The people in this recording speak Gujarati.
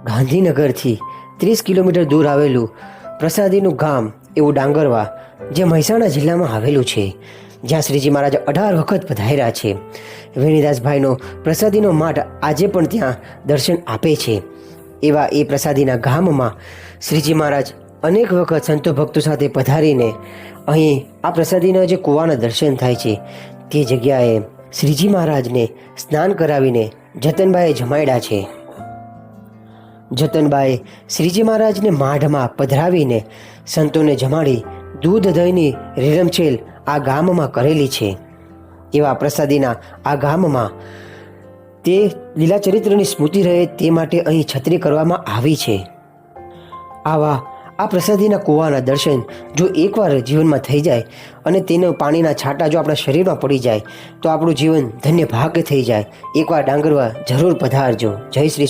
ગાંધીનગરથી 30 કિલોમીટર દૂર આવેલું પ્રસાદીનું ગામ એવું ડાંગરવા, જે મહેસાણા જિલ્લામાં આવેલું છે, જ્યાં શ્રીજી મહારાજ 18 વખત પધાર્યા છે. વેણીદાસભાઈનો પ્રસાદીનો માઠ આજે પણ ત્યાં દર્શન આપે છે. એવા એ પ્રસાદીના ગામમાં શ્રીજી મહારાજ અનેક વખત સંતો ભક્તો સાથે પધારીને અહીં આ પ્રસાદીના જે કૂવાના દર્શન થાય છે તે જગ્યાએ શ્રીજી મહારાજને સ્નાન કરાવીને જતનબાઈએ જમાડ્યા છે. જતનબાએ શ્રીજી મહારાજને માઢમાં પધરાવીને સંતોને જમાડી દૂધ દહીંની રેલમછેલ આ ગામમાં કરેલી છે. એવા પ્રસાદીના આ ગામમાં તે લીલા ચરિત્રની સ્મૃતિ રહે તે માટે અહીં છત્રી કરવામાં આવી છે. આવા આ પ્રસાદીના કૂવાના દર્શન જો એકવાર જીવનમાં થઈ જાય અને તેનો પાણીના છાંટા જો આપણા શરીરમાં પડી જાય તો આપણું જીવન ધન્ય ભાગ્ય થઈ જાય. એકવાર ડાંગરવા જરૂર પધારજો. જય શ્રી